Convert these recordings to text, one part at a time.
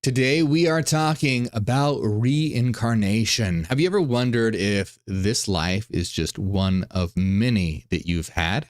Today we are talking about reincarnation. Have you ever wondered if this life is just one of many that you've had?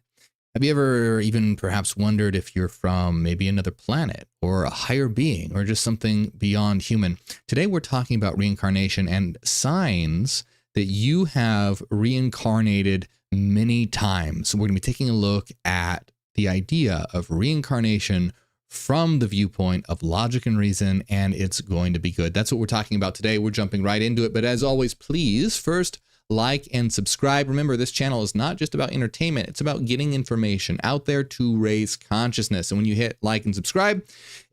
Have you ever even perhaps wondered if you're from maybe another planet or a higher being or just something beyond human? Today we're talking about reincarnation and signs that you have reincarnated many times. We're going to be taking a look at the idea of reincarnation from the viewpoint of logic and reason, and it's going to be good. That's what we're talking about today. We're jumping right into it. But as always, please first like and subscribe. Remember, this channel is not just about entertainment. It's about getting information out there to raise consciousness. And when you hit like and subscribe,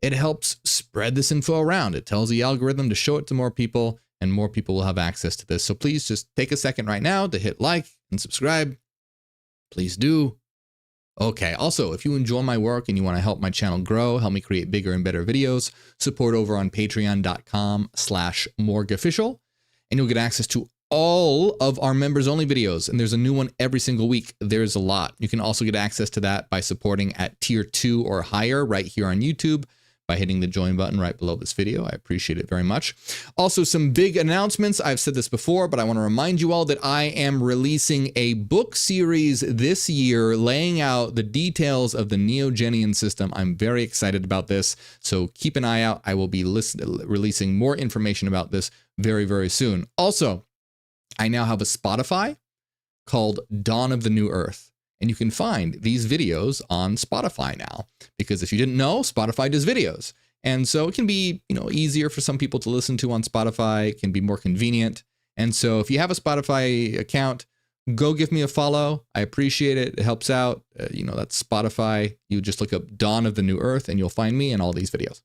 it helps spread this info around. It tells the algorithm to show it to more people, and more people will have access to this. So please just take a second right now to hit like and subscribe. Please do. Okay, also, if you enjoy my work and you want to help my channel grow, help me create bigger and better videos, support over on patreon.com/MorgueOfficial, and you'll get access to all of our members only videos. And there's a new one every single week. There's a lot. You can also get access to that by supporting at tier 2 or higher right here on YouTube by hitting the join button right below this video. I appreciate it very much. Also, some big announcements. I've said this before, but I want to remind you all that I am releasing a book series this year laying out the details of the Neogenian system. I'm very excited about this, so keep an eye out. I will be releasing more information about this very, very soon. Also, I now have a Spotify called Dawn of the New Earth. And you can find these videos on Spotify now, because if you didn't know, Spotify does videos. And so it can be, easier for some people to listen to on Spotify. It can be more convenient. And so if you have a Spotify account, go give me a follow. I appreciate it. It helps out. That's Spotify. You just look up Dawn of the New Earth and you'll find me and all these videos.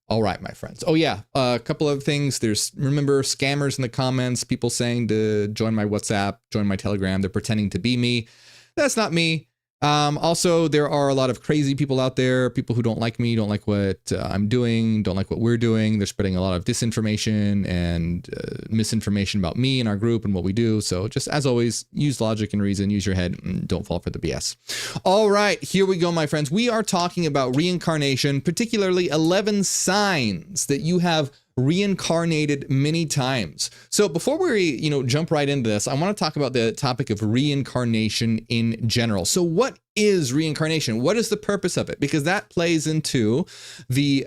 All right, my friends. Oh yeah, a couple of things. Remember, scammers in the comments, people saying to join my WhatsApp, join my Telegram. They're pretending to be me. That's not me. Also, there are a lot of crazy people out there, people who don't like me, don't like what I'm doing, don't like what we're doing. They're spreading a lot of disinformation and misinformation about me and our group and what we do. So just as always, use logic and reason, use your head, and don't fall for the BS. All right, here we go, my friends. We are talking about reincarnation, particularly 11 signs that you have reincarnated many times. So before we, jump right into this, I want to talk about the topic of reincarnation in general. So what is reincarnation? What is the purpose of it? Because that plays into the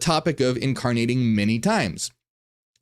topic of incarnating many times.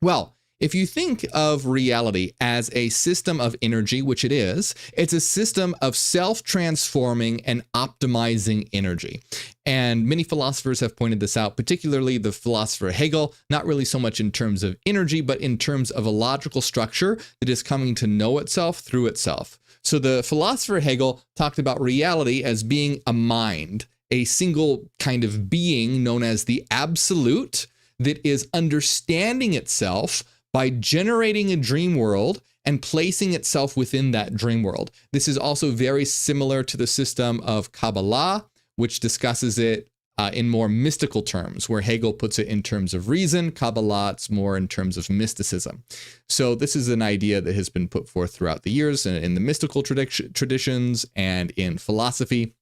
Well, if you think of reality as a system of energy, which it is, it's a system of self-transforming and optimizing energy. And many philosophers have pointed this out, particularly the philosopher Hegel, not really so much in terms of energy, but in terms of a logical structure that is coming to know itself through itself. So the philosopher Hegel talked about reality as being a mind, a single kind of being known as the absolute that is understanding itself by generating a dream world and placing itself within that dream world. This is also very similar to the system of Kabbalah, which discusses it in more mystical terms, where Hegel puts it in terms of reason. Kabbalah, it's more in terms of mysticism. So this is an idea that has been put forth throughout the years in the mystical traditions and in philosophy.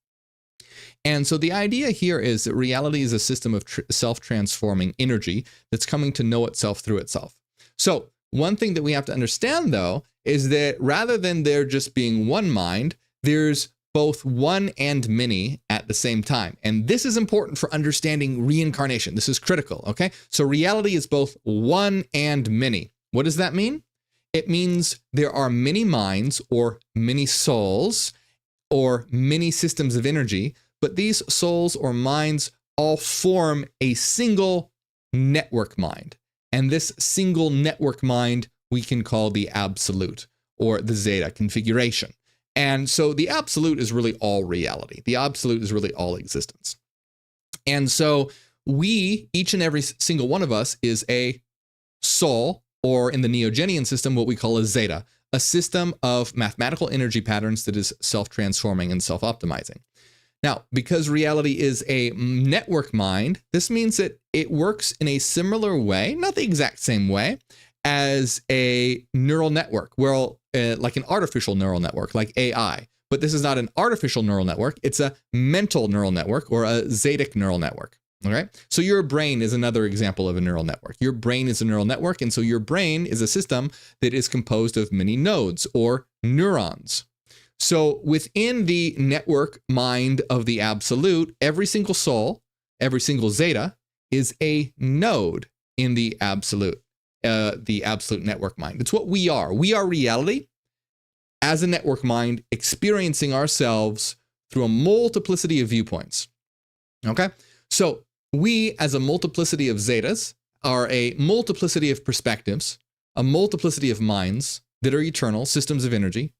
And so the idea here is that reality is a system of self-transforming energy that's coming to know itself through itself. So one thing that we have to understand, though, is that rather than there just being one mind, there's both one and many at the same time. And this is important for understanding reincarnation. This is critical, okay? So reality is both one and many. What does that mean? It means there are many minds or many souls or many systems of energy, but these souls or minds all form a single network mind. And this single network mind we can call the absolute or the zeta configuration. And so the absolute is really all reality. The absolute is really all existence. And so we, each and every single one of us, is a soul, or in the Neogenian system, what we call a zeta, a system of mathematical energy patterns that is self-transforming and self-optimizing. Now, because reality is a network mind, this means that it works in a similar way, not the exact same way, as a neural network, like an artificial neural network, like AI. But this is not an artificial neural network. It's a mental neural network or a zetic neural network. All right. So your brain is another example of a neural network. Your brain is a neural network. And so your brain is a system that is composed of many nodes or neurons. So within the network mind of the absolute, every single soul, every single zeta is a node in the absolute network mind. It's what we are. We are reality as a network mind experiencing ourselves through a multiplicity of viewpoints. Okay. So we, as a multiplicity of zetas, are a multiplicity of perspectives, a multiplicity of minds that are eternal systems of energy.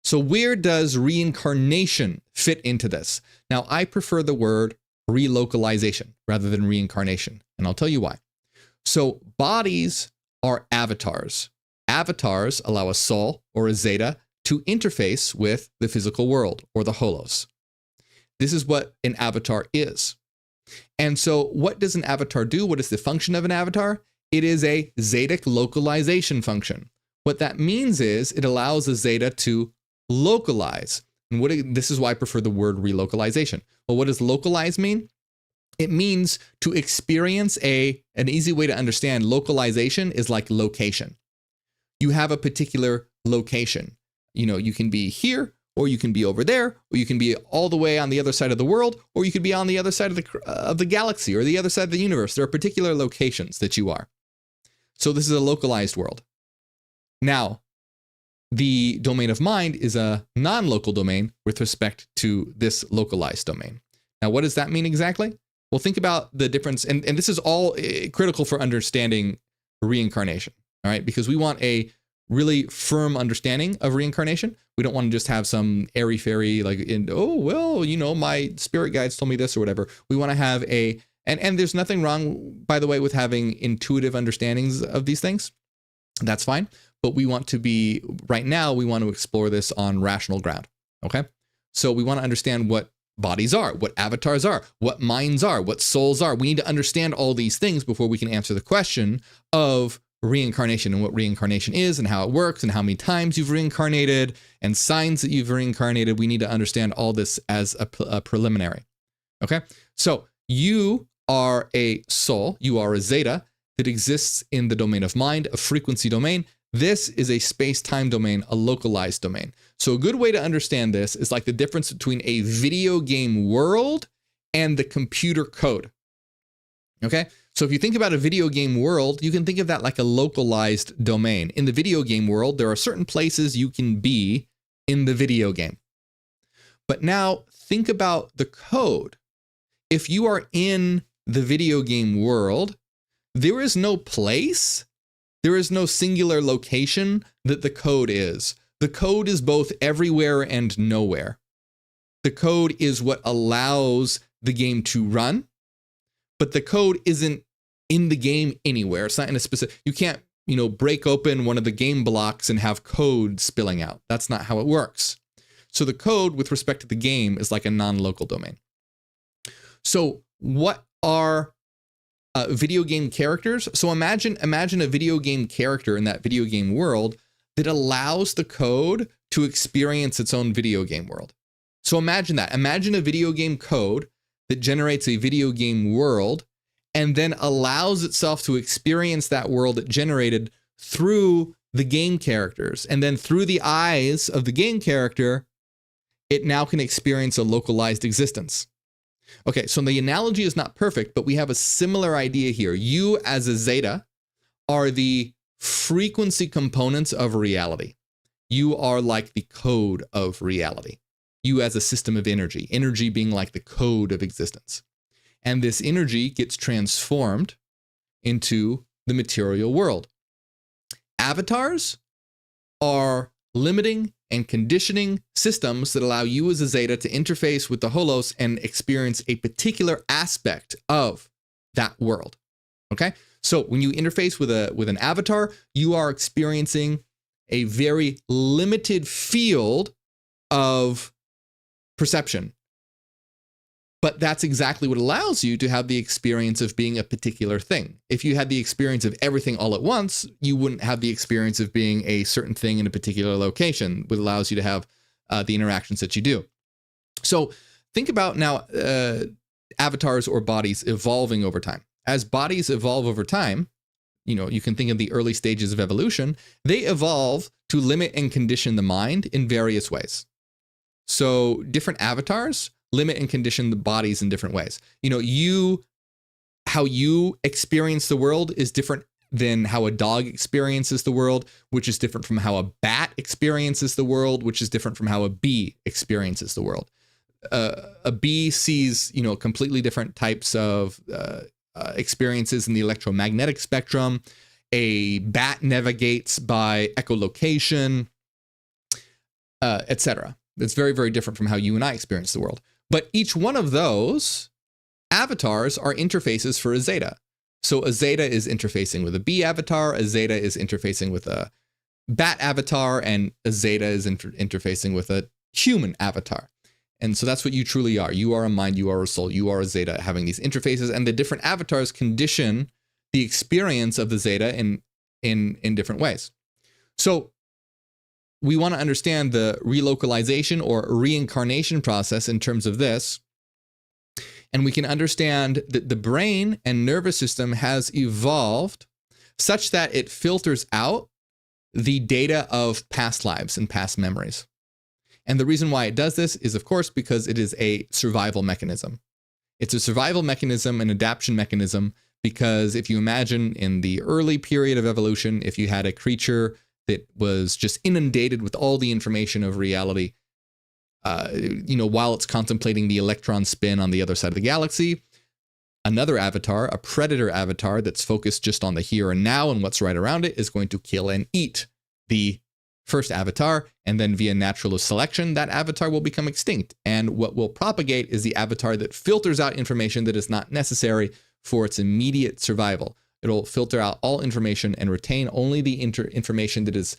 So where does reincarnation fit into this? Now, I prefer the word relocalization rather than reincarnation, and I'll tell you why. So bodies are avatars. Avatars allow a soul or a zeta to interface with the physical world or the holos. This is what an avatar is. And so what does an avatar do? What is the function of an avatar? It is a zetic localization function. What that means is it allows a zeta to localize. And this is why I prefer the word relocalization. Well, what does localize mean? It means to experience an easy way to understand localization is like location. You have a particular location. You know, you can be here, or you can be over there, or you can be all the way on the other side of the world, or you could be on the other side of the galaxy or the other side of the universe. There are particular locations that you are. So this is a localized world. Now, the domain of mind is a non-local domain with respect to this localized domain. Now, what does that mean exactly? Well, think about the difference, and this is all critical for understanding reincarnation, all right? Because we want a really firm understanding of reincarnation. We don't want to just have some airy-fairy, like, oh, well, you know, my spirit guides told me this or whatever. We want to have and there's nothing wrong, by the way, with having intuitive understandings of these things. That's fine. But we want to be, right now, we want to explore this on rational ground, okay? So we want to understand what bodies are, what avatars are, what minds are, what souls are. We need to understand all these things before we can answer the question of reincarnation and what reincarnation is and how it works and how many times you've reincarnated and signs that you've reincarnated. We need to understand all this as a preliminary, okay? So you are a soul, you are a zeta that exists in the domain of mind, a frequency domain. This is a space-time domain, a localized domain. So a good way to understand this is like the difference between a video game world and the computer code. Okay? So if you think about a video game world, you can think of that like a localized domain. In the video game world, there are certain places you can be in the video game. But now think about the code. If you are in the video game world, there is no place, there is no singular location that the code is. The code is both everywhere and nowhere. The code is what allows the game to run, but the code isn't in the game anywhere. It's not in a specific, you can't, break open one of the game blocks and have code spilling out. That's not how it works. So the code with respect to the game is like a non-local domain. So what are video game characters? So imagine a video game character in that video game world that allows the code to experience its own video game world. So imagine that. Imagine a video game code that generates a video game world and then allows itself to experience that world it generated through the game characters. And then through the eyes of the game character, it now can experience a localized existence. Okay, so the analogy is not perfect, but we have a similar idea here. You as a zeta are the frequency components of reality. You are like the code of reality. You as a system of energy, energy being like the code of existence. And this energy gets transformed into the material world. Avatars are limiting and conditioning systems that allow you as a zeta to interface with the holos and experience a particular aspect of that world. Okay? So when you interface with an avatar, you are experiencing a very limited field of perception. But that's exactly what allows you to have the experience of being a particular thing. If you had the experience of everything all at once, you wouldn't have the experience of being a certain thing in a particular location, which allows you to have the interactions that you do. So think about now avatars or bodies evolving over time. As bodies evolve over time, you can think of the early stages of evolution, they evolve to limit and condition the mind in various ways. So different avatars limit and condition the bodies in different ways. How you experience the world is different than how a dog experiences the world, which is different from how a bat experiences the world, which is different from how a bee experiences the world. A bee sees, completely different types of experiences in the electromagnetic spectrum. A bat navigates by echolocation, etc. It's very, very different from how you and I experience the world. But each one of those avatars are interfaces for a zeta. So a zeta is interfacing with a bee avatar, a zeta is interfacing with a bat avatar, and a zeta is interfacing with a human avatar. And so that's what you truly are. You are a mind, you are a soul, you are a zeta, having these interfaces, and the different avatars condition the experience of the zeta in different ways. So we want to understand the relocalization or reincarnation process in terms of this. And we can understand that the brain and nervous system has evolved such that it filters out the data of past lives and past memories. And the reason why it does this is, of course, because it is a survival mechanism. It's a survival mechanism, an adaptation mechanism, because if you imagine in the early period of evolution, if you had a creature that was just inundated with all the information of reality, while it's contemplating the electron spin on the other side of the galaxy, another avatar, a predator avatar that's focused just on the here and now and what's right around it, is going to kill and eat the first avatar, and then via natural selection, that avatar will become extinct. And what will propagate is the avatar that filters out information that is not necessary for its immediate survival. It'll filter out all information and retain only the information that is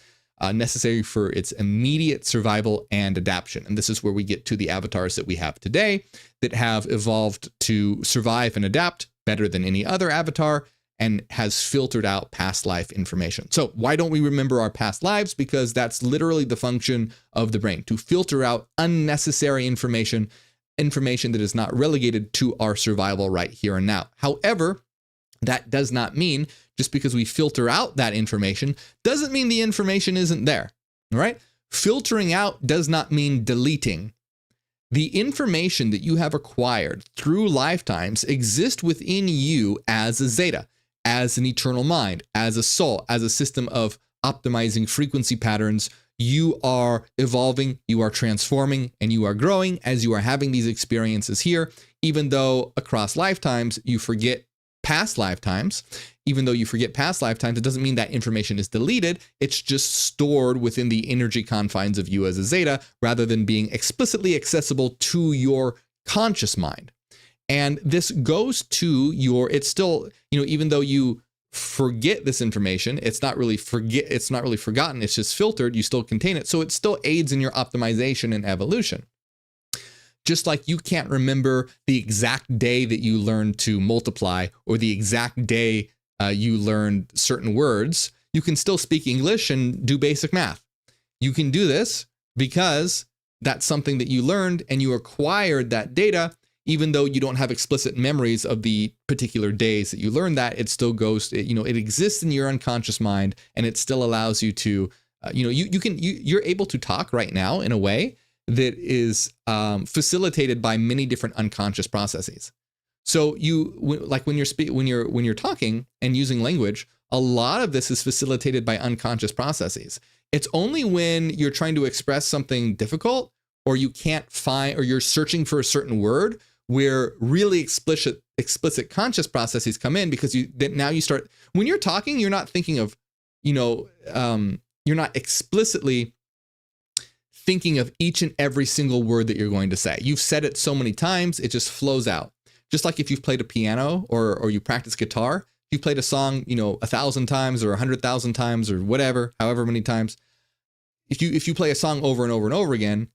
necessary for its immediate survival and adaptation. And this is where we get to the avatars that we have today that have evolved to survive and adapt better than any other avatar, and has filtered out past life information. So why don't we remember our past lives? Because that's literally the function of the brain, to filter out unnecessary information that is not relegated to our survival right here and now. However, that does not mean just because we filter out that information doesn't mean the information isn't there, all right? Filtering out does not mean deleting. The information that you have acquired through lifetimes exists within you as a zeta, as an eternal mind, as a soul, as a system of optimizing frequency patterns. You are evolving, you are transforming, and you are growing as you are having these experiences here, even though across lifetimes you forget past lifetimes. Even though you forget past lifetimes, it doesn't mean that information is deleted. It's just stored within the energy confines of you as a zeta, rather than being explicitly accessible to your conscious mind. And this goes to it's still, even though you forget this information, it's not really forgotten, it's just filtered, you still contain it. So it still aids in your optimization and evolution. Just like you can't remember the exact day that you learned to multiply, or the exact day you learned certain words, you can still speak English and do basic math. You can do this because that's something that you learned and you acquired that data. Even though you don't have explicit memories of the particular days that you learned that, it still goes, it exists in your unconscious mind, and it still allows you to, you're able to talk right now in a way that is facilitated by many different unconscious processes. So when you're talking and using language, a lot of this is facilitated by unconscious processes. It's only when you're trying to express something difficult, or you can't find, or you're searching for a certain word, where really explicit conscious processes come in, because now you start, when you're talking, you're not thinking of, you're not explicitly thinking of each and every single word that you're going to say. You've said it so many times, it just flows out. Just like if you've played a piano or you practice guitar, you played a song, 1,000 times or 100,000 times or whatever, however many times. If you play a song over and over and over again,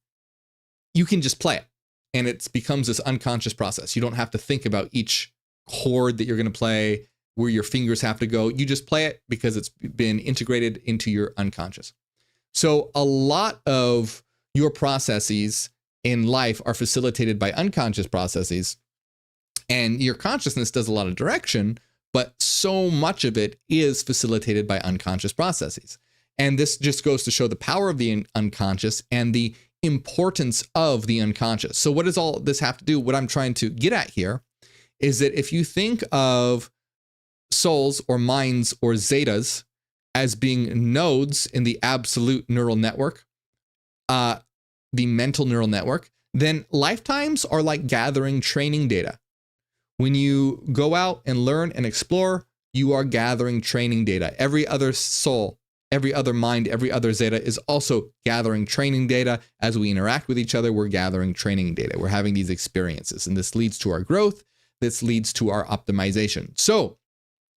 you can just play it. And it becomes this unconscious process. You don't have to think about each chord that you're going to play, where your fingers have to go. You just play it because it's been integrated into your unconscious. So a lot of your processes in life are facilitated by unconscious processes. And your consciousness does a lot of direction, but so much of it is facilitated by unconscious processes. And this just goes to show the power of the unconscious and the importance of the unconscious. So what does all this have to do? What I'm trying to get at here is that if you think of souls or minds or zetas as being nodes in the absolute neural network, the mental neural network, then lifetimes are like gathering training data. When you go out and learn and explore, you are gathering training data. Every other soul, every other mind, every other zeta is also gathering training data. As we interact with each other, we're gathering training data. We're having these experiences, and this leads to our growth. This leads to our optimization. So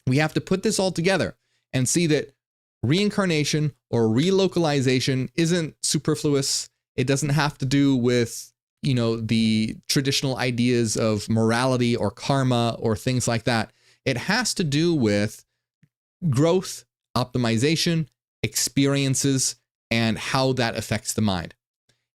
we have to put this all together and see that reincarnation or relocalization isn't superfluous. It doesn't have to do with, you know, the traditional ideas of morality or karma or things like that. It has to do with growth, optimization, experiences, and how that affects the mind.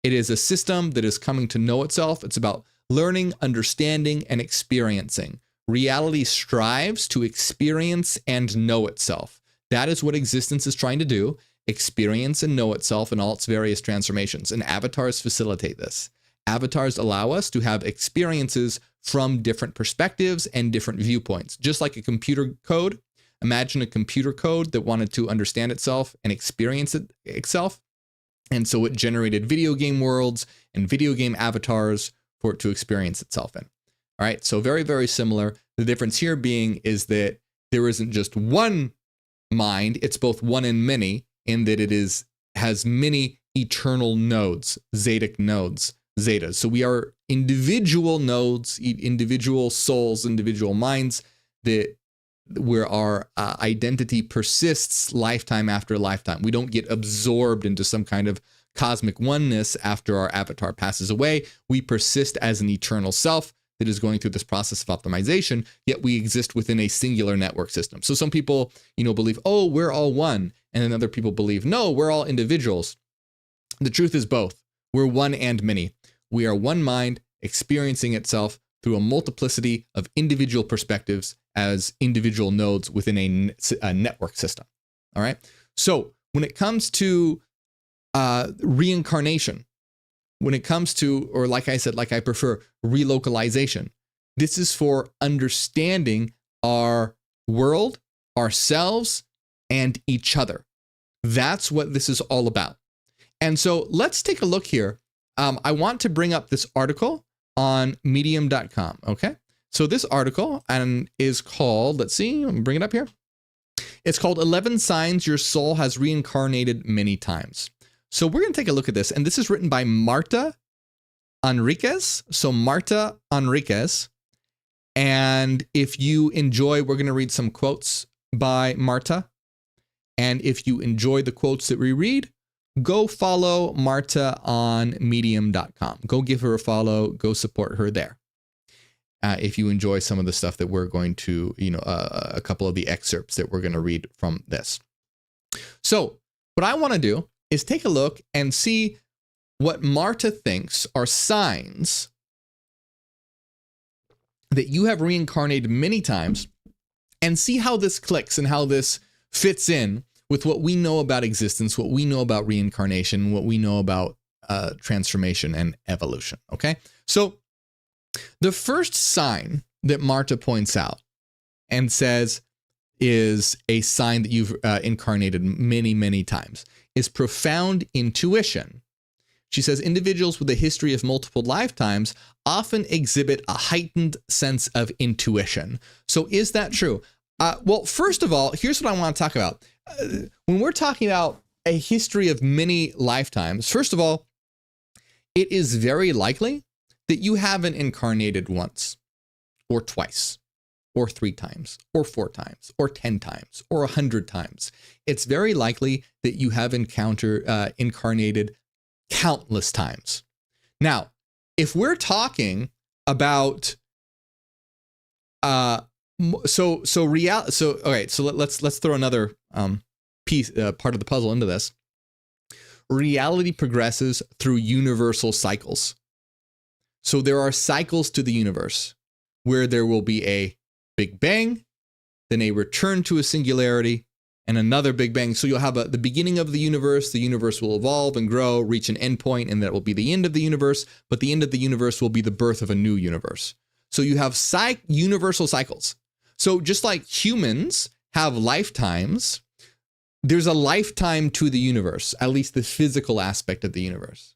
It is a system that is coming to know itself. It's about learning, understanding, and experiencing. Reality strives to experience and know itself. That is what existence is trying to do, experience and know itself in all its various transformations. And avatars facilitate this. Avatars allow us to have experiences from different perspectives and different viewpoints. Just like a computer code, imagine a computer code that wanted to understand itself and experience itself. And so it generated video game worlds and video game avatars for it to experience itself in. All right, so very, very similar. The difference here being is that there isn't just one mind, it's both one and many, in that it has many eternal nodes, zetic nodes, zetas. So we are individual nodes, individual souls, individual minds, that where our identity persists lifetime after lifetime. We don't get absorbed into some kind of cosmic oneness after our avatar passes away. We persist as an eternal self that is going through this process of optimization, yet we exist within a singular network system. So some people, you know, believe, oh, we're all one. And then other people believe, no, we're all individuals. The truth is both. We're one and many. We are one mind experiencing itself through a multiplicity of individual perspectives as individual nodes within a network system. All right. So when it comes to reincarnation, when it comes to, or like I said, like I prefer relocalization, this is for understanding our world, ourselves, and each other. That's what this is all about. And so let's take a look here. I want to bring up this article on medium.com. Okay. So this article is called, let's see, let me bring it up here. It's called 11 Signs Your Soul Has Reincarnated Many Times. So we're going to take a look at this. And this is written by Marta Enriquez. So Marta Enriquez. And if you enjoy, we're going to read some quotes by Marta. And if you enjoy the quotes that we read, go follow Marta on medium.com. Go give her a follow. Go support her there. If you enjoy some of the stuff that we're going to, you know, a couple of the excerpts that we're going to read from this. So what I want to do is take a look and see what Marta thinks are signs that you have reincarnated many times, and see how this clicks and how this fits in with what we know about existence, what we know about reincarnation, what we know about transformation and evolution. Okay. So the first sign that Marta points out and says is a sign that you've incarnated many, many times is profound intuition. She says individuals with a history of multiple lifetimes often exhibit a heightened sense of intuition. So is that true? Well, first of all, here's what I want to talk about. When we're talking about a history of many lifetimes, first of all, it is very likely that you haven't incarnated once or twice or 3 times or 4 times or 10 times or 100 times. It's very likely that you have incarnated countless times. Now, if we're talking about let's throw another piece part of the puzzle into this. Reality progresses through universal cycles. So there are cycles to the universe. where there will be a Big Bang, then a return to a singularity, and another Big Bang. So you'll have the beginning of the universe will evolve and grow, reach an endpoint, and that will be the end of the universe, but the end of the universe will be the birth of a new universe. So you have universal cycles. So just like humans have lifetimes, there's a lifetime to the universe, at least the physical aspect of the universe.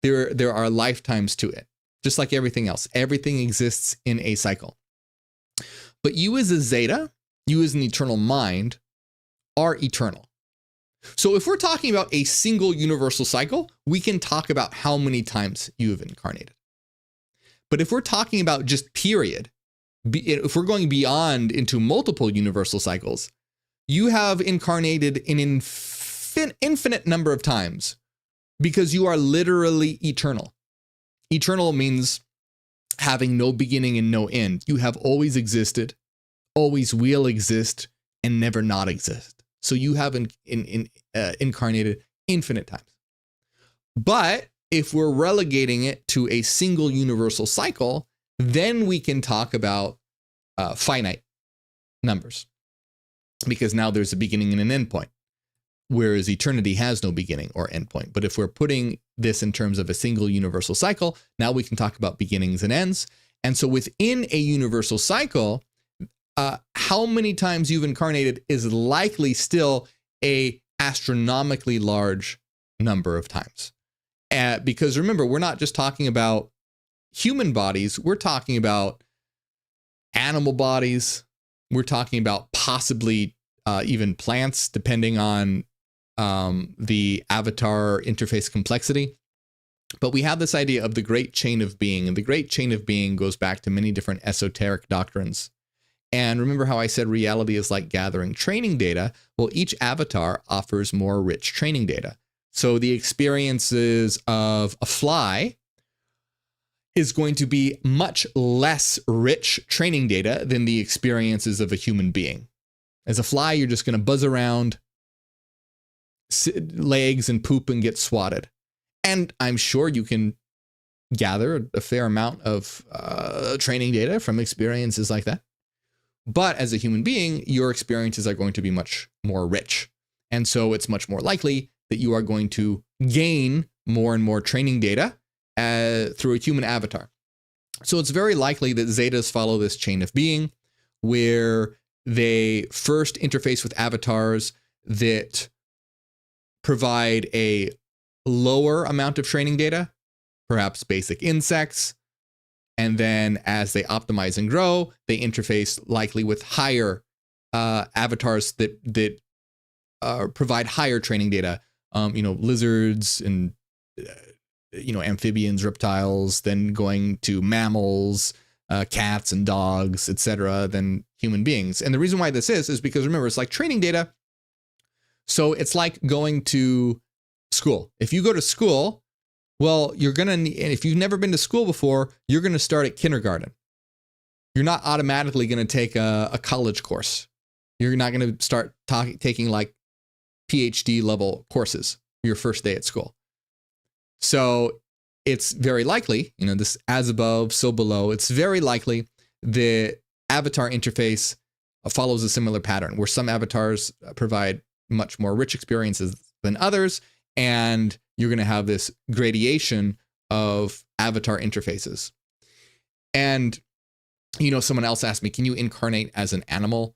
There are lifetimes to it, just like everything else. Everything exists in a cycle. But you as a zeta, you as an eternal mind, are eternal. So if we're talking about a single universal cycle, we can talk about how many times you have incarnated. But if we're talking about just period, if we're going beyond into multiple universal cycles, you have incarnated an infinite number of times because you are literally eternal. Eternal means having no beginning and no end. You have always existed, always will exist, and never not exist. So you have incarnated infinite times. But if we're relegating it to a single universal cycle, then we can talk about finite numbers, because now there's a beginning and an end point, whereas eternity has no beginning or end point. But if we're putting this in terms of a single universal cycle, now we can talk about beginnings and ends. And so within a universal cycle, how many times you've incarnated is likely still a astronomically large number of times. Because remember, we're not just talking about human bodies, we're talking about animal bodies, we're talking about possibly even plants, depending on the avatar interface complexity. But we have this idea of the great chain of being, and the great chain of being goes back to many different esoteric doctrines. And remember how I said reality is like gathering training data? Well, each avatar offers more rich training data. So the experiences of a fly is going to be much less rich training data than the experiences of a human being. As a fly, you're just going to buzz around, legs and poop and get swatted. And I'm sure you can gather a fair amount of training data from experiences like that. But as a human being, your experiences are going to be much more rich. And so it's much more likely that you are going to gain more and more training data through a human avatar. So it's very likely that zetas follow this chain of being, where they first interface with avatars that provide a lower amount of training data, perhaps basic insects. And then as they optimize and grow, they interface likely with higher avatars that provide higher training data, lizards and, amphibians, reptiles, then going to mammals, cats and dogs, etc., than human beings. And the reason why this is because remember, it's like training data. So it's like going to school. If you go to school, well, you're going to need, and if you've never been to school before, you're going to start at kindergarten. You're not automatically going to take a college course. You're not going to start taking like PhD level courses your first day at school. So it's very likely, this as above, so below, it's very likely the avatar interface follows a similar pattern where some avatars provide much more rich experiences than others. And you're going to have this gradation of avatar interfaces. And, someone else asked me, can you incarnate as an animal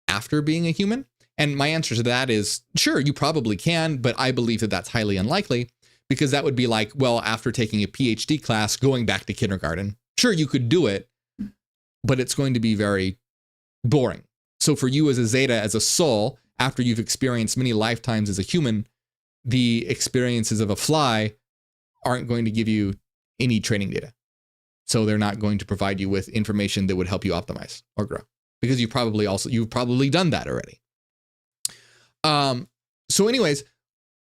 after being a human? And my answer to that is, sure, you probably can, but I believe that that's highly unlikely, because that would be like, well, after taking a PhD class, going back to kindergarten. Sure, you could do it, but it's going to be very boring. So for you as a zeta, as a soul, after you've experienced many lifetimes as a human, the experiences of a fly aren't going to give you any training data. So they're not going to provide you with information that would help you optimize or grow, because you've probably done that already. So anyways,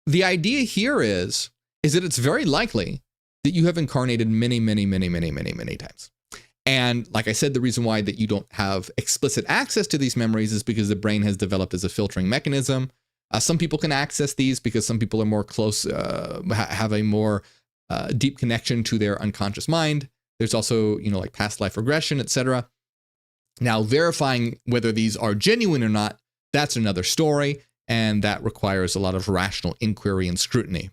the idea here is that it's very likely that you have incarnated many, many, many, many, many, many times. And like I said, the reason why that you don't have explicit access to these memories is because the brain has developed as a filtering mechanism. Some people can access these because some people are more close, have a more deep connection to their unconscious mind. There's also, like past life regression, etc. Now, verifying whether these are genuine or not, that's another story, and that requires a lot of rational inquiry and scrutiny.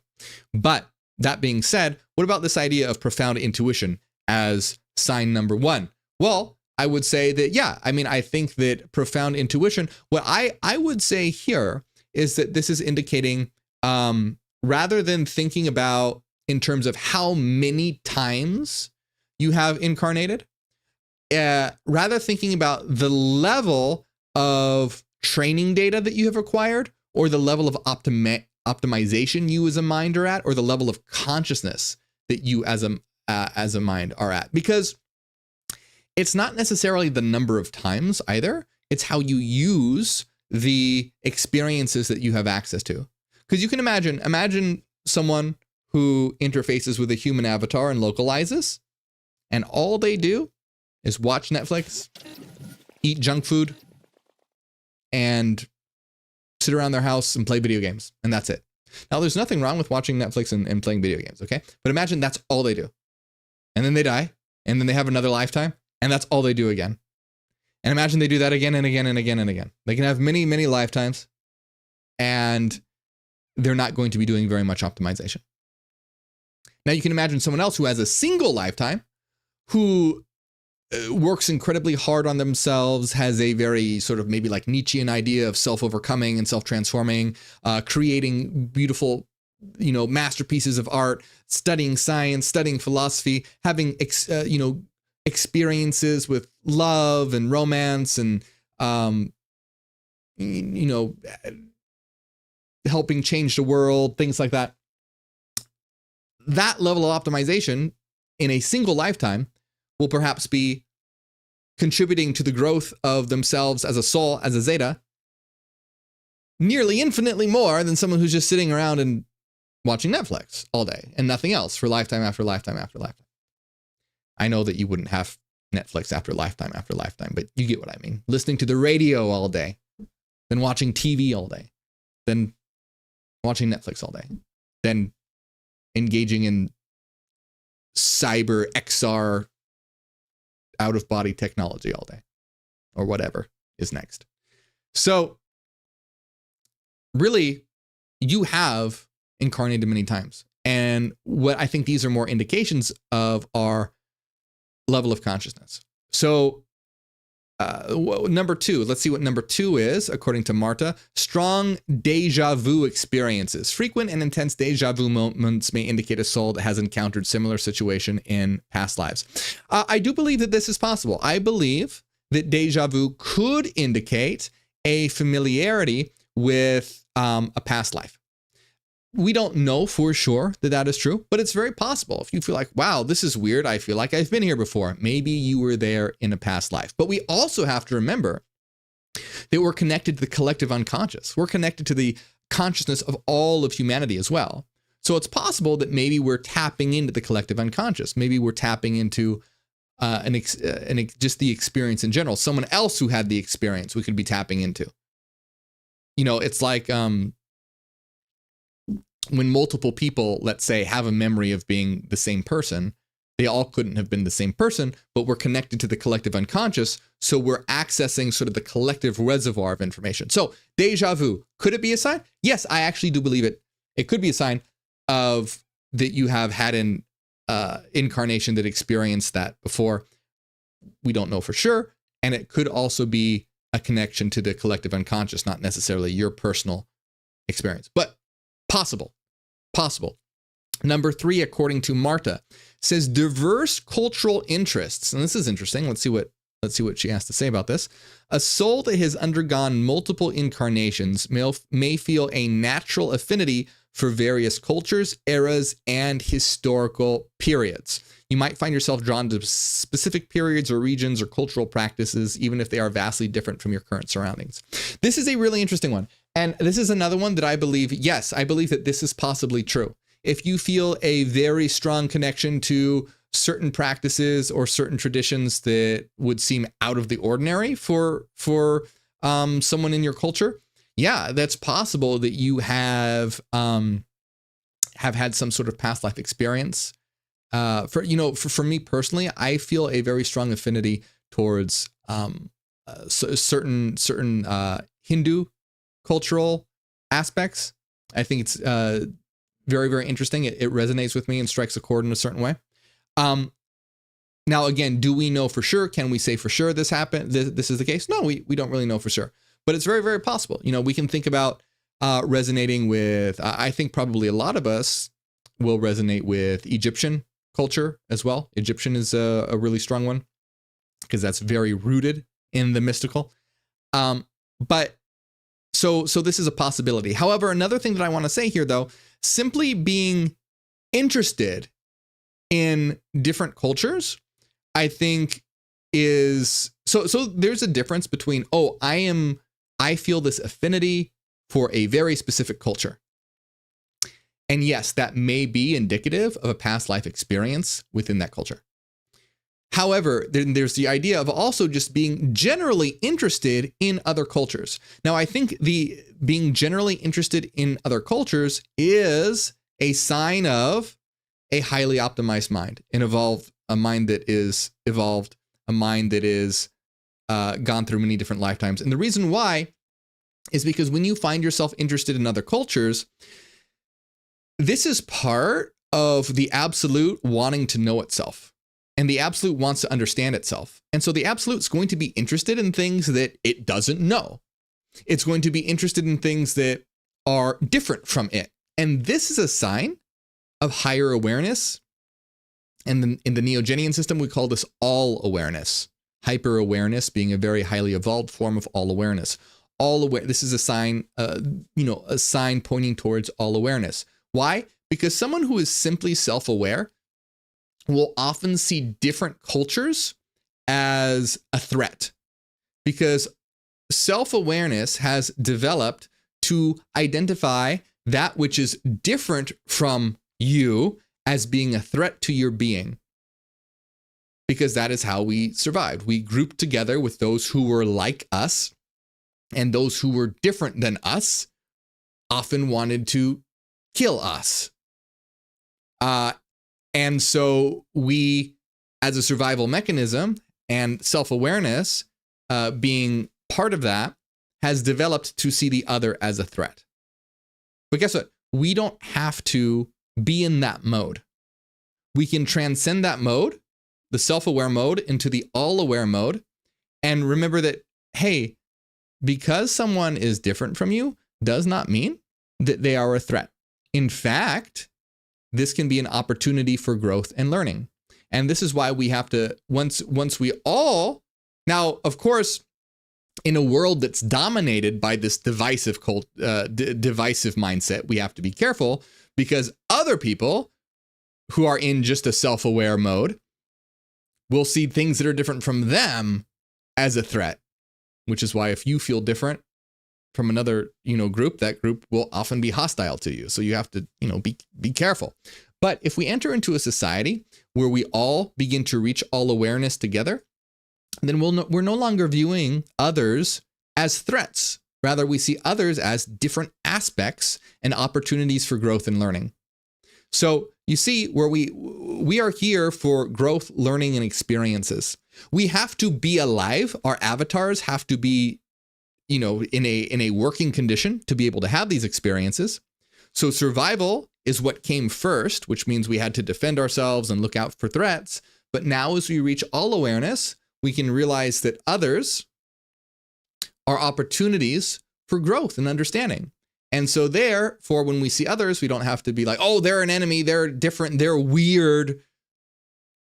But that being said, what about this idea of profound intuition as sign number one? Well, I would say that, yeah, I think that profound intuition, what I would say here is that this is indicating, rather than thinking about in terms of how many times you have incarnated, rather thinking about the level of training data that you have acquired, or the level of optimization you as a mind are at, or the level of consciousness that you as a mind are at. Because it's not necessarily the number of times either. It's how you use the experiences that you have access to. Because you can imagine someone who interfaces with a human avatar and localizes, and all they do is watch Netflix, eat junk food, and sit around their house and play video games. And that's it. Now, there's nothing wrong with watching Netflix and playing video games, okay? But imagine that's all they do. And then they die, and then they have another lifetime, and that's all they do again. And imagine they do that again and again and again and again. They can have many, many lifetimes, and they're not going to be doing very much optimization. Now, you can imagine someone else who has a single lifetime, who works incredibly hard on themselves, has a very sort of maybe like Nietzschean idea of self-overcoming and self-transforming, creating beautiful, masterpieces of art, studying science, studying philosophy, having, experiences with love and romance and, helping change the world, things like that. That level of optimization in a single lifetime will perhaps be contributing to the growth of themselves as a soul, as a zeta, nearly infinitely more than someone who's just sitting around and watching Netflix all day and nothing else for lifetime after lifetime after lifetime. I know that you wouldn't have Netflix after lifetime, but you get what I mean. Listening to the radio all day, then watching TV all day, then watching Netflix all day, then engaging in cyber XR out-of-body technology all day, or whatever is next. So really, you have incarnated many times. And what I think these are more indications of our level of consciousness. So number two, let's see what number two is, according to Marta. Strong deja vu experiences. Frequent and intense deja vu moments may indicate a soul that has encountered similar situation in past lives. I do believe that this is possible. I believe that deja vu could indicate a familiarity with a past life. We don't know for sure that that is true, but it's very possible. If you feel like, wow, this is weird, I feel like I've been here before. Maybe you were there in a past life. But we also have to remember that we're connected to the collective unconscious. We're connected to the consciousness of all of humanity as well. So it's possible that maybe we're tapping into the collective unconscious. Maybe we're tapping into just the experience in general. Someone else who had the experience we could be tapping into. It's like when multiple people, let's say, have a memory of being the same person, they all couldn't have been the same person, but we're connected to the collective unconscious. So we're accessing sort of the collective reservoir of information. So deja vu, could it be a sign? Yes, I actually do believe it. It could be a sign of that you have had an incarnation that experienced that before. We don't know for sure. And it could also be a connection to the collective unconscious, not necessarily your personal experience, but possible. Number three, according to Marta, says diverse cultural interests. And this is interesting. Let's see what she has to say about this. A soul that has undergone multiple incarnations may feel a natural affinity for various cultures, eras, and historical periods. You might find yourself drawn to specific periods or regions or cultural practices, even if they are vastly different from your current surroundings. This is a really interesting one. And this is another one that I believe, yes, I believe that this is possibly true. If you feel a very strong connection to certain practices or certain traditions that would seem out of the ordinary for someone in your culture, yeah, that's possible that you have had some sort of past life experience For me personally, I feel a very strong affinity towards certain Hindu cultural aspects. I think it's very, very interesting. It resonates with me and strikes a chord in a certain way. Now, again, do we know for sure? Can we say for sure this happened? This is the case? No, we don't really know for sure, but it's very, very possible. We can think about resonating with, I think probably a lot of us will resonate with Egyptian culture as well. Egyptian is a really strong one because that's very rooted in the mystical. But so this is a possibility. However, another thing that I want to say here, though, simply being interested in different cultures, I think is so there's a difference between, I feel this affinity for a very specific culture. And yes, that may be indicative of a past life experience within that culture. However, then there's the idea of also just being generally interested in other cultures. Now, I think the being generally interested in other cultures is a sign of a highly optimized mind, a mind that is evolved, a mind that is gone through many different lifetimes. And the reason why is because when you find yourself interested in other cultures, this is part of the absolute wanting to know itself. And the absolute wants to understand itself. And so the absolute's going to be interested in things that it doesn't know. It's going to be interested in things that are different from it. And this is a sign of higher awareness. And in the Neogenian system, we call this all awareness. Hyper awareness being a very highly evolved form of all awareness. All aware. This is a sign, a sign pointing towards all awareness. Why? Because someone who is simply self-aware will often see different cultures as a threat, because self-awareness has developed to identify that which is different from you as being a threat to your being. Because that is how we survived. We grouped together with those who were like us, and those who were different than us often wanted to kill us. And so we, as a survival mechanism and self-awareness being part of that, has developed to see the other as a threat. But guess what? We don't have to be in that mode. We can transcend that mode, the self-aware mode, into the all-aware mode. And remember that, hey, because someone is different from you does not mean that they are a threat. In fact, this can be an opportunity for growth and learning. And this is why we have to, once we all, now, of course, in a world that's dominated by this divisive mindset, we have to be careful, because other people who are in just a self-aware mode will see things that are different from them as a threat, which is why if you feel different from another, group, that group will often be hostile to you. So you have to, be careful. But if we enter into a society where we all begin to reach all awareness together, then we're no longer viewing others as threats. Rather, we see others as different aspects and opportunities for growth and learning. So you see, where we are here for growth, learning, and experiences. We have to be alive. Our avatars have to be in a working condition to be able to have these experiences. So survival is what came first, which means we had to defend ourselves and look out for threats. But now as we reach all awareness, we can realize that others are opportunities for growth and understanding. And so therefore, when we see others, we don't have to be like, oh, they're an enemy, they're different, they're weird.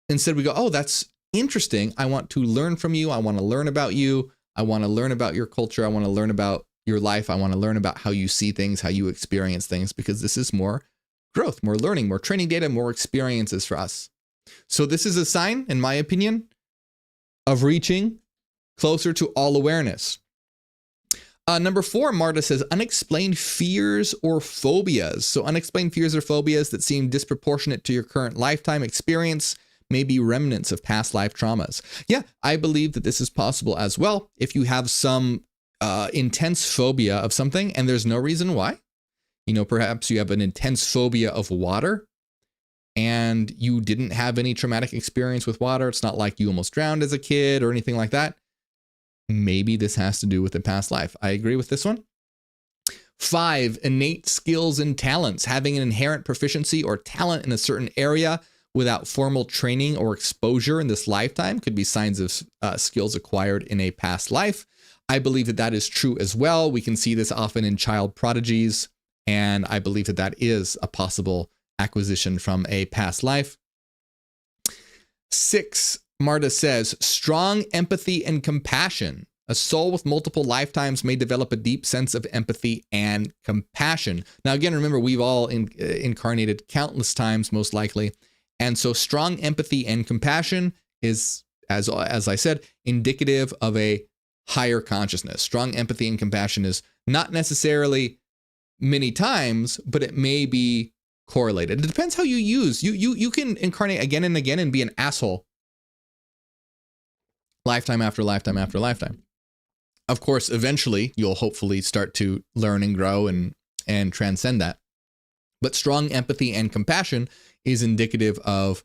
Instead, we go, oh, that's interesting. I want to learn from you. I want to learn about you. I want to learn about your culture. I want to learn about your life. I want to learn about how you see things, how you experience things, because this is more growth, more learning, more training data, more experiences for us. So this is a sign, in my opinion, of reaching closer to all awareness. Number 4, Marta says, unexplained fears or phobias. So unexplained fears or phobias that seem disproportionate to your current lifetime experience may be remnants of past life traumas. Yeah, I believe that this is possible as well. If you have some intense phobia of something and there's no reason why, perhaps you have an intense phobia of water, and you didn't have any traumatic experience with water. It's not like you almost drowned as a kid or anything like that. Maybe this has to do with a past life. I agree with this one. 5, innate skills and talents. Having an inherent proficiency or talent in a certain area without formal training or exposure in this lifetime could be signs of skills acquired in a past life. I believe that that is true as well. We can see this often in child prodigies, and I believe that that is a possible acquisition from a past life. 6, Marta says, strong empathy and compassion. A soul with multiple lifetimes may develop a deep sense of empathy and compassion. Now, again, remember, we've all incarnated countless times, most likely. And so strong empathy and compassion is, as I said, indicative of a higher consciousness. Strong empathy and compassion is not necessarily many times, but it may be correlated. It depends how you use. You can incarnate again and again and be an asshole. Lifetime after lifetime after lifetime. Of course, eventually you'll hopefully start to learn and grow and transcend that. But strong empathy and compassion is indicative of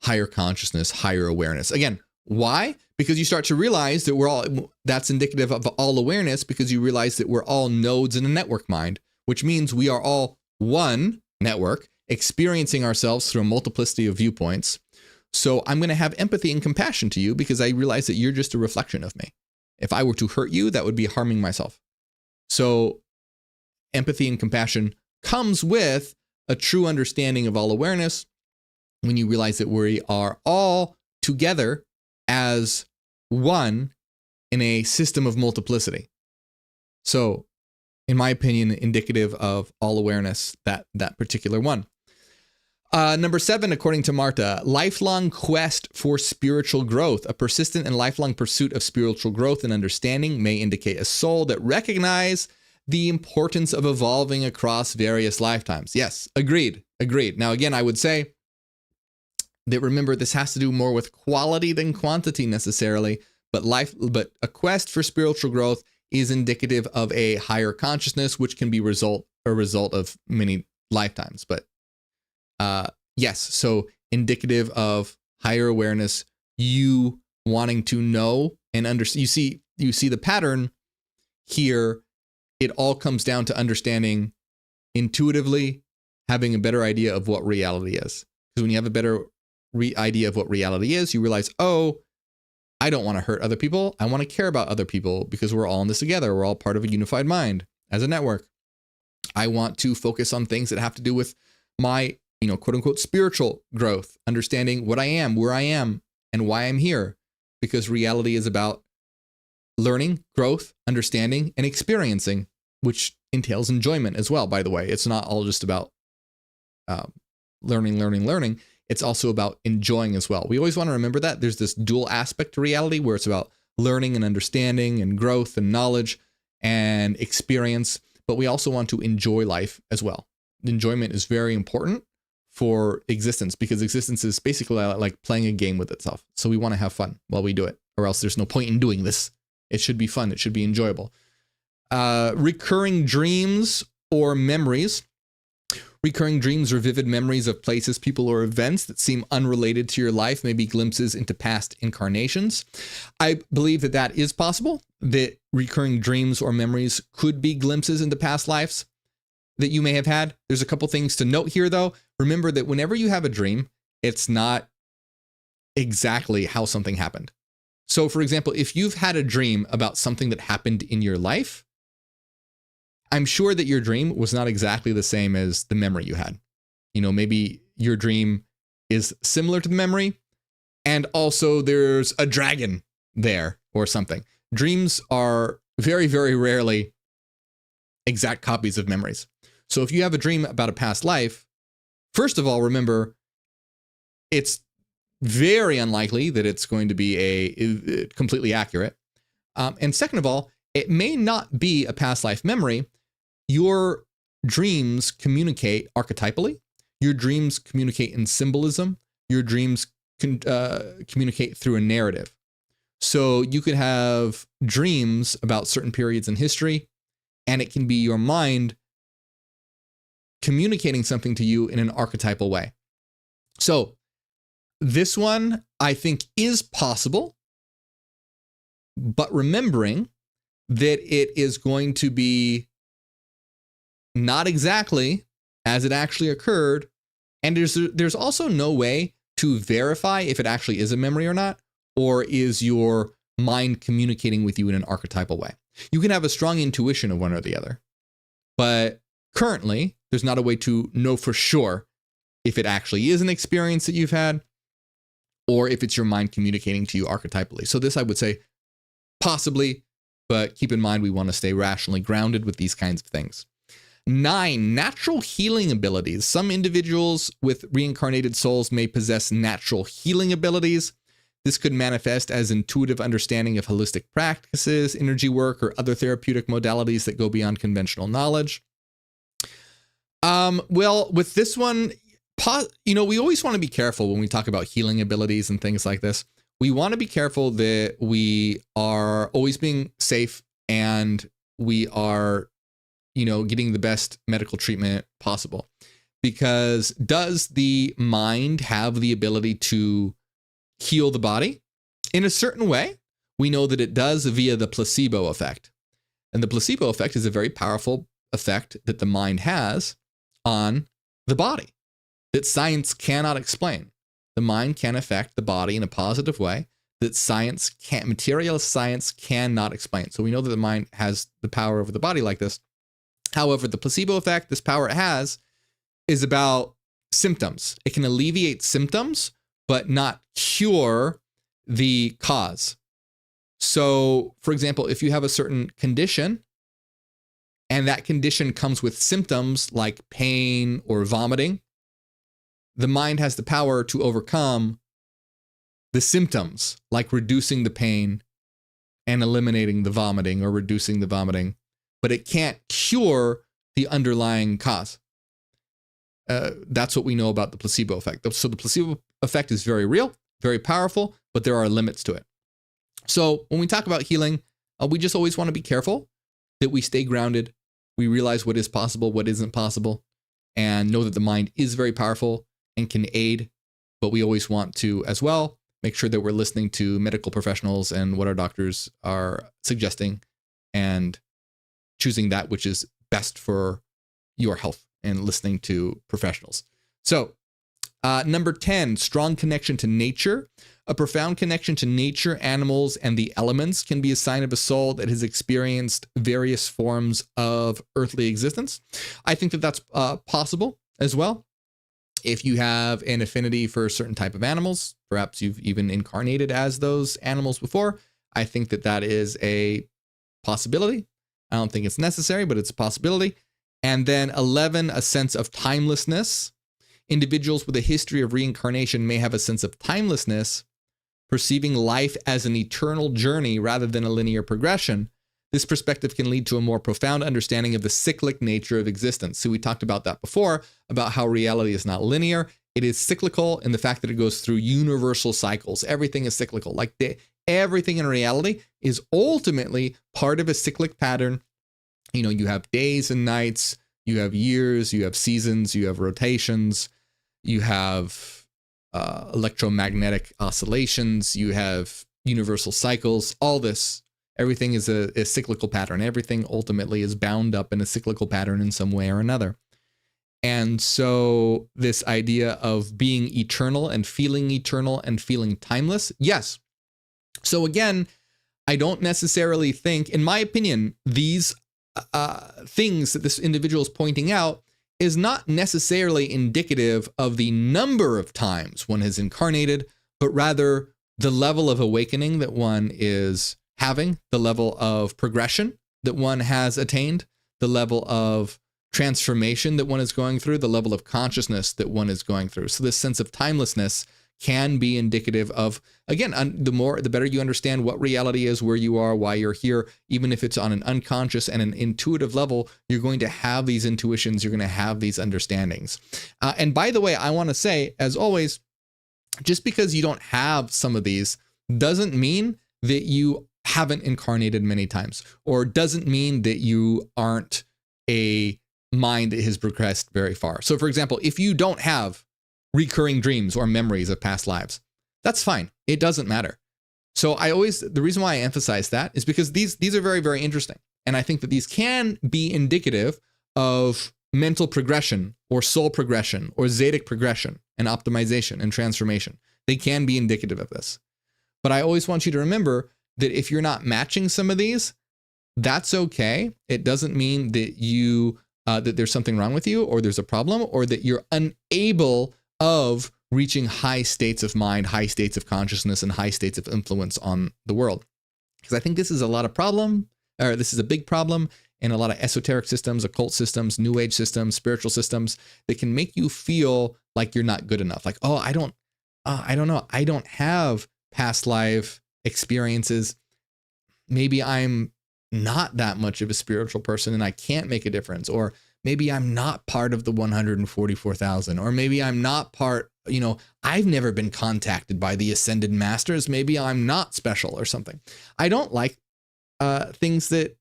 higher consciousness, higher awareness. Again, why? Because you start to realize that that's indicative of all awareness, because you realize that we're all nodes in a network mind, which means we are all one network experiencing ourselves through a multiplicity of viewpoints. So I'm going to have empathy and compassion to you because I realize that you're just a reflection of me. If I were to hurt you, that would be harming myself. So empathy and compassion comes with a true understanding of all awareness when you realize that we are all together as one in a system of multiplicity. So, in my opinion, indicative of all awareness, that particular one. Number 7, according to Marta, lifelong quest for spiritual growth. A persistent and lifelong pursuit of spiritual growth and understanding may indicate a soul that recognizes the importance of evolving across various lifetimes. Yes, agreed. Now, again, I would say that, remember, this has to do more with quality than quantity necessarily, but a quest for spiritual growth is indicative of a higher consciousness, which can be a result of many lifetimes. But yes, so indicative of higher awareness, you wanting to know and understand. You see the pattern here. It all comes down to understanding intuitively, having a better idea of what reality is. Because when you have a better idea of what reality is, you realize, oh, I don't want to hurt other people. I want to care about other people because we're all in this together. We're all part of a unified mind as a network. I want to focus on things that have to do with my, quote unquote, spiritual growth, understanding what I am, where I am, and why I'm here. Because reality is about learning, growth, understanding, and experiencing, which entails enjoyment as well, by the way. It's not all just about learning. It's also about enjoying as well. We always want to remember that there's this dual aspect to reality where it's about learning and understanding and growth and knowledge and experience, but we also want to enjoy life as well. Enjoyment is very important for existence because existence is basically like playing a game with itself. So we want to have fun while we do it, or else there's no point in doing this. It should be fun. It should be enjoyable. Recurring dreams or memories. Recurring dreams or vivid memories of places, people, or events that seem unrelated to your life may be glimpses into past incarnations. I believe that that is possible, that recurring dreams or memories could be glimpses into past lives that you may have had. There's a couple things to note here, though. Remember that whenever you have a dream, it's not exactly how something happened. So, for example, if you've had a dream about something that happened in your life, I'm sure that your dream was not exactly the same as the memory you had. Maybe your dream is similar to the memory, and also there's a dragon there or something. Dreams are very, very rarely exact copies of memories. So if you have a dream about a past life, first of all, remember, it's very unlikely that it's going to be completely accurate. And second of all, it may not be a past life memory. Your dreams communicate archetypally. Your dreams communicate in symbolism. Your dreams communicate through a narrative. So you could have dreams about certain periods in history, and it can be your mind communicating something to you in an archetypal way. So this one I think is possible, but remembering that it is going to be not exactly as it actually occurred. And there's also no way to verify if it actually is a memory or not, or is your mind communicating with you in an archetypal way. You can have a strong intuition of one or the other, but currently there's not a way to know for sure if it actually is an experience that you've had or if it's your mind communicating to you archetypally. So this I would say possibly, but keep in mind we want to stay rationally grounded with these kinds of things. 9, natural healing abilities. Some individuals with reincarnated souls may possess natural healing abilities. This could manifest as intuitive understanding of holistic practices, energy work, or other therapeutic modalities that go beyond conventional knowledge. Well, with this one, we always want to be careful when we talk about healing abilities and things like this. We want to be careful that we are always being safe and we are getting the best medical treatment possible. Because does the mind have the ability to heal the body? In a certain way, we know that it does via the placebo effect. And the placebo effect is a very powerful effect that the mind has on the body that science cannot explain. The mind can affect the body in a positive way that materialist science cannot explain. So we know that the mind has the power over the body like this. However, the placebo effect, this power it has, is about symptoms. It can alleviate symptoms, but not cure the cause. So, for example, if you have a certain condition and that condition comes with symptoms like pain or vomiting, the mind has the power to overcome the symptoms, like reducing the pain and eliminating the vomiting or reducing the vomiting, but it can't cure the underlying cause. That's what we know about the placebo effect. So the placebo effect is very real, very powerful, but there are limits to it. So when we talk about healing, we just always want to be careful that we stay grounded. We realize what is possible, what isn't possible, and know that the mind is very powerful and can aid. But we always want to, as well, make sure that we're listening to medical professionals and what our doctors are suggesting and choosing that which is best for your health and listening to professionals. So number 10, strong connection to nature. A profound connection to nature, animals, and the elements can be a sign of a soul that has experienced various forms of earthly existence. I think that that's possible as well. If you have an affinity for a certain type of animals, perhaps you've even incarnated as those animals before, I think that that is a possibility. I don't think it's necessary, but it's a possibility. And then 11, a sense of timelessness. Individuals with a history of reincarnation may have a sense of timelessness, perceiving life as an eternal journey rather than a linear progression. This perspective can lead to a more profound understanding of the cyclic nature of existence. So we talked about that before, about how reality is not linear. It is cyclical in the fact that it goes through universal cycles. Everything is cyclical. Everything in reality is ultimately part of a cyclic pattern. You have days and nights, you have years, you have seasons, you have rotations, you have electromagnetic oscillations, you have universal cycles, all this. Everything is a cyclical pattern. Everything ultimately is bound up in a cyclical pattern in some way or another. And so this idea of being eternal and feeling timeless, yes. So again, I don't necessarily think, in my opinion, these things that this individual is pointing out is not necessarily indicative of the number of times one has incarnated, but rather the level of awakening that one is having, the level of progression that one has attained, the level of transformation that one is going through, the level of consciousness that one is going through. So this sense of timelessness can be indicative of, again, the better you understand what reality is, where you are, why you're here, even if it's on an unconscious and an intuitive level, you're going to have these intuitions, you're going to have these understandings. And by the way, I want to say, as always, just because you don't have some of these doesn't mean that you haven't incarnated many times, or doesn't mean that you aren't a mind that has progressed very far. So for example, if you don't have recurring dreams or memories of past lives. That's fine. It doesn't matter. So the reason why I emphasize that is because these are very, very interesting. And I think that these can be indicative of mental progression or soul progression or Zedic progression and optimization and transformation. They can be indicative of this. But I always want you to remember that if you're not matching some of these, that's okay. It doesn't mean that that there's something wrong with you or there's a problem or that you're unable of reaching high states of mind, high states of consciousness, and high states of influence on the world. Because I think this is this is a big problem in a lot of esoteric systems, occult systems, new age systems, spiritual systems that can make you feel like you're not good enough. Like, oh, I don't know. I don't have past life experiences. Maybe I'm not that much of a spiritual person and I can't make a difference. Or maybe I'm not part of the 144,000, or maybe I'm not part, I've never been contacted by the ascended masters. Maybe I'm not special or something. I don't like things that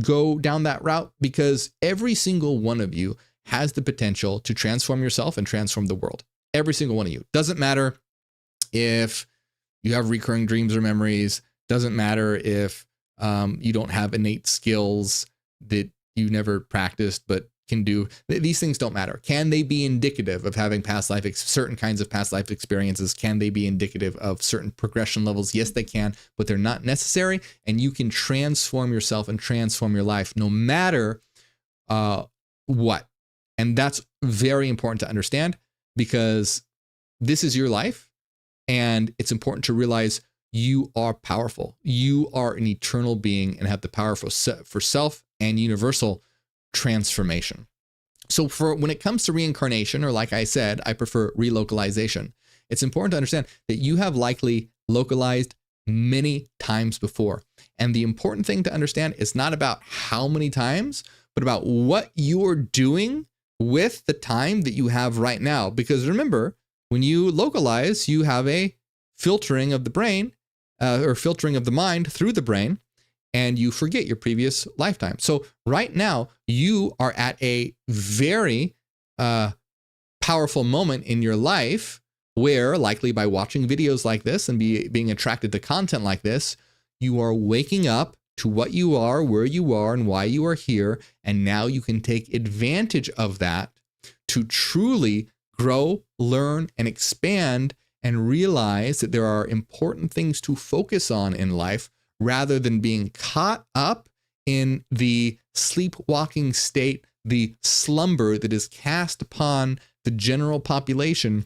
go down that route, because every single one of you has the potential to transform yourself and transform the world. Every single one of you. Doesn't matter if you have recurring dreams or memories. Doesn't matter if you don't have innate skills that you never practiced but can do. These things don't matter. Can they be indicative of having certain kinds of past life experiences? Can they be indicative of certain progression levels? Yes, they can, but they're not necessary. And you can transform yourself and transform your life no matter what. And that's very important to understand, because this is your life. And it's important to realize you are powerful. You are an eternal being and have the power for self and universal transformation. So when it comes to reincarnation, or like I said, I prefer relocalization, it's important to understand that you have likely localized many times before. And the important thing to understand is not about how many times, but about what you're doing with the time that you have right now. Because remember, when you localize, you have a filtering of the brain or filtering of the mind through the brain, and you forget your previous lifetime. So right now, you are at a very powerful moment in your life where, likely by watching videos like this and being attracted to content like this, you are waking up to what you are, where you are, and why you are here. And now you can take advantage of that to truly grow, learn, and expand, and realize that there are important things to focus on in life, rather than being caught up in the sleepwalking state, the slumber that is cast upon the general population,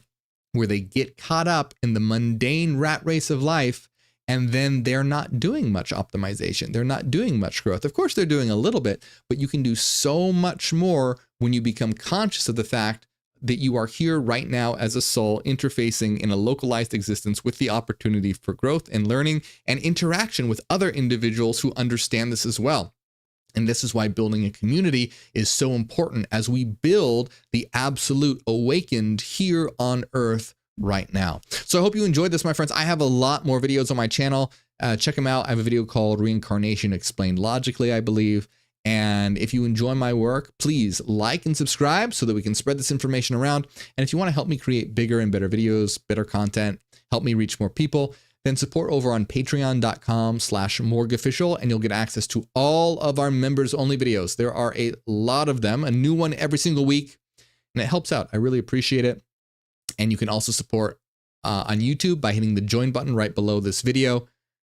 where they get caught up in the mundane rat race of life, and then they're not doing much optimization. They're not doing much growth. Of course, they're doing a little bit, but you can do so much more when you become conscious of the fact that you are here right now as a soul, interfacing in a localized existence with the opportunity for growth and learning and interaction with other individuals who understand this as well. And this is why building a community is so important as we build the absolute awakened here on Earth right now. So I hope you enjoyed this, my friends. I have a lot more videos on my channel. Check them out. I have a video called Reincarnation Explained Logically, I believe. And if you enjoy my work, please like and subscribe so that we can spread this information around. And if you want to help me create bigger and better videos, better content, help me reach more people, then support over on patreon.com/MorgueOfficial, and you'll get access to all of our members only videos. There are a lot of them, a new one every single week, and it helps out. I really appreciate it. And you can also support on YouTube by hitting the join button right below this video,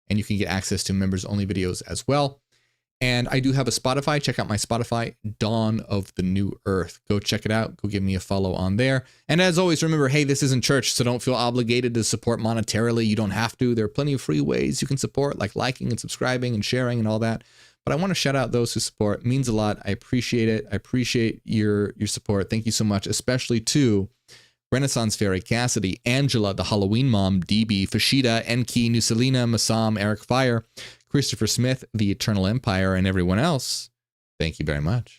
and you can get access to members only videos as well. And I do have a Spotify. Check out my Spotify, Dawn of the New Earth. Go check it out. Go give me a follow on there. And as always, remember, hey, this isn't church, so don't feel obligated to support monetarily. You don't have to. There are plenty of free ways you can support, like liking and subscribing and sharing and all that. But I want to shout out those who support. It means a lot. I appreciate it. I appreciate your support. Thank you so much, especially to Renaissance Fairy, Cassidy, Angela, the Halloween Mom, DB, Fashida, Enki, Nusalina, Masam, Eric Fire, Christopher Smith, The Eternal Empire, and everyone else. Thank you very much.